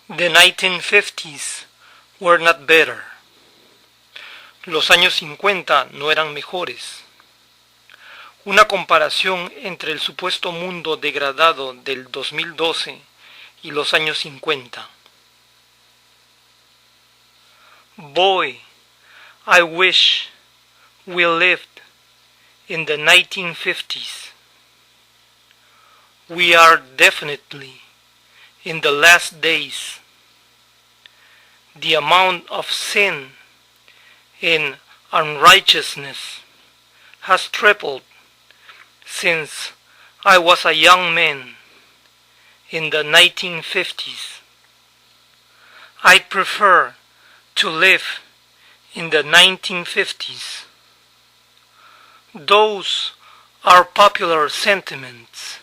The 1950s were not better. Los años 50 no eran mejores. Una comparación entre el supuesto mundo degradado del 2012 y los años 50. Boy, I wish we lived in the 1950s. We are definitely in the last days. The amount of sin and unrighteousness has tripled since I was a young man in the 1950s. I'd prefer to live in the 1950s. Those are popular sentiments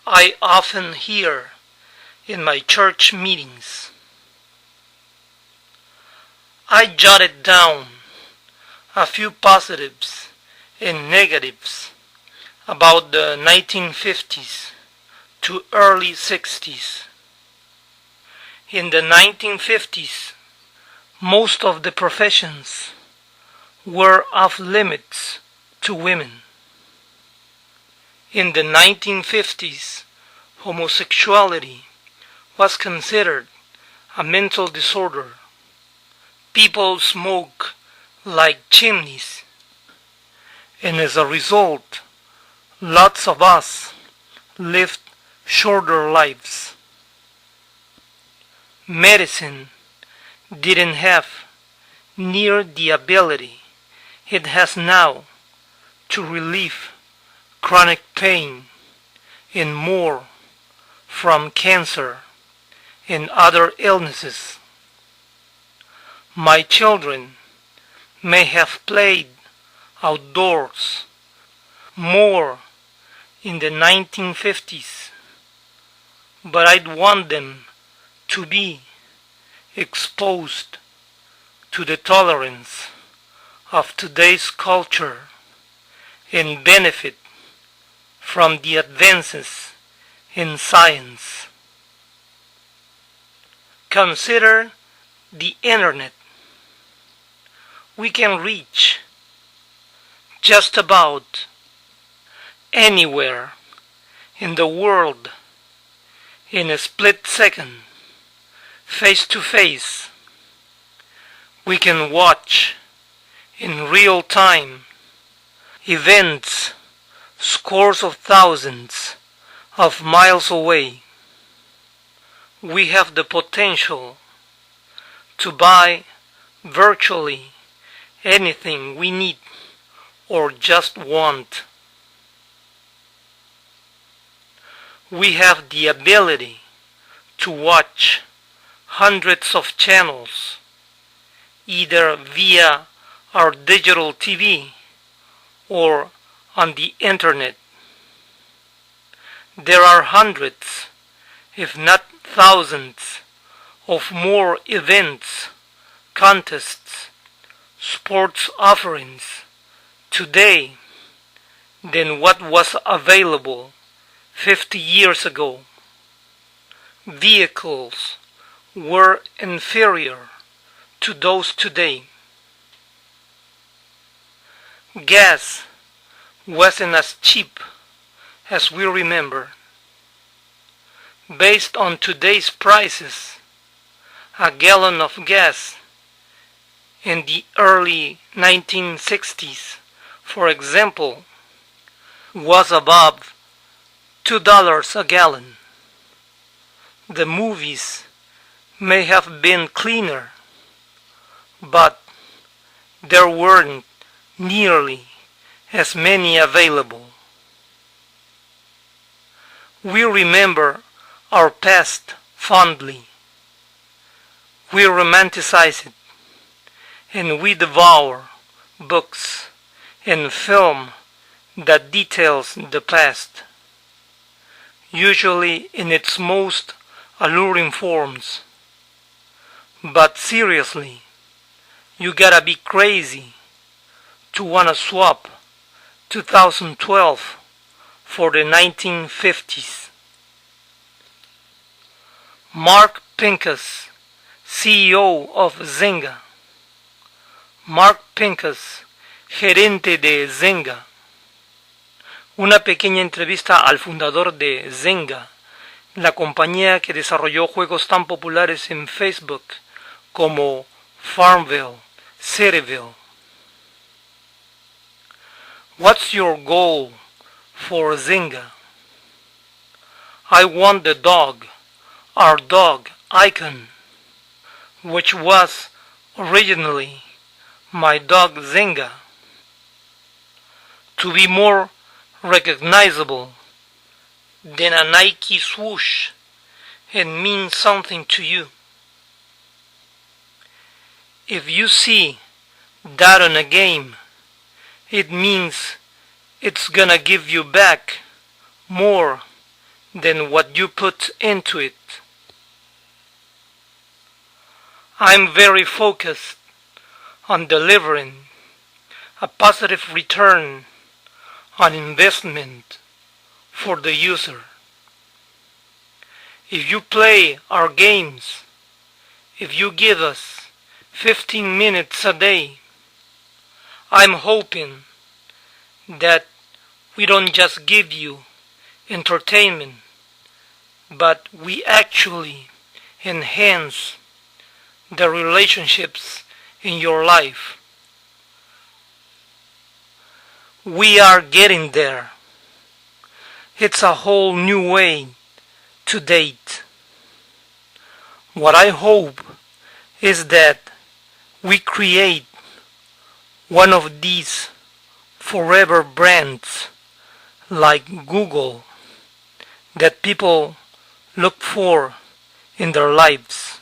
I often hear in my church meetings. I jotted down a few positives and negatives about the 1950s to early 60s. In the 1950s, most of the professions were off limits to women. In the 1950s, homosexuality was considered a mental disorder. People smoke like chimneys, and as a result, lots of us lived shorter lives. Medicine didn't have near the ability it has now to relieve chronic pain and more from cancer and other illnesses. My children may have played outdoors more in the 1950s, but I'd want them to be exposed to the tolerance of today's culture and benefit from the advances in science. Consider the internet. We can reach just about anywhere in the world in a split second, face to face. We can watch in real time events scores of thousands of miles away. We have the potential to buy virtually anything we need or just want. We have the ability to watch hundreds of channels, either via our digital TV or on the internet. There are hundreds, if not thousands, of more events, contests, sports offerings today than what was available 50 years ago. Vehicles were inferior to those today. Gas wasn't as cheap as we remember. Based on today's prices, a gallon of gas in the early 1960s, for example, was above $2 a gallon. The movies may have been cleaner, but there weren't nearly as many available. We remember our past fondly. We romanticize it, and we devour books and film that details the past, usually in its most alluring forms. But seriously, you gotta be crazy to wanna swap 2012 for the 1950s. Mark Pincus, CEO of Zynga. Mark Pincus, gerente de Zynga. Una pequeña entrevista al fundador de Zynga, la compañía que desarrolló juegos tan populares en Facebook como Farmville, Cityville. What's your goal for Zynga? I want the dog, our dog icon, which was originally my dog Zynga, to be more recognizable than a Nike swoosh and mean something to you. If you see that on a game, it means it's gonna give you back more than what you put into it. I'm very focused on delivering a positive return on investment for the user. If you play our games, if you give us 15 minutes a day, I'm hoping that we don't just give you entertainment, but we actually enhance the relationships in your life. We are getting there. It's a whole new way to date. What I hope is that we create one of these forever brands like Google that people look for in their lives.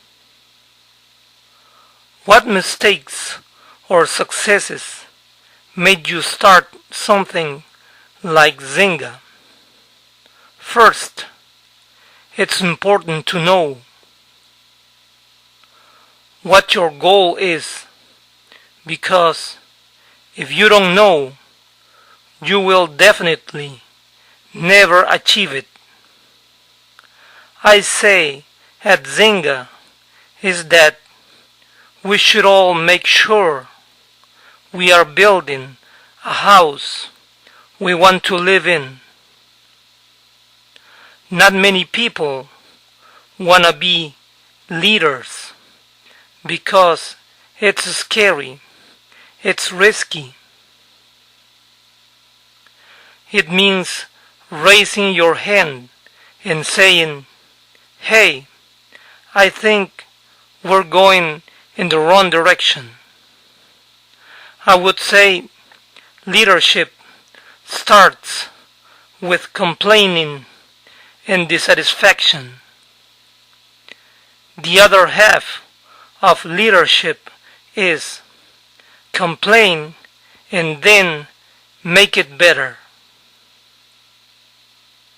What mistakes or successes made you start something like Zynga? First, it's important to know what your goal is, because if you don't know, you will definitely never achieve it. I say at Zynga is that we should all make sure we are building a house we want to live in. Not many people want to be leaders because it's scary, it's risky. It means raising your hand and saying, "Hey, I think we're going in the wrong direction." I would say leadership starts with complaining and dissatisfaction. The other half of leadership is complain and then make it better.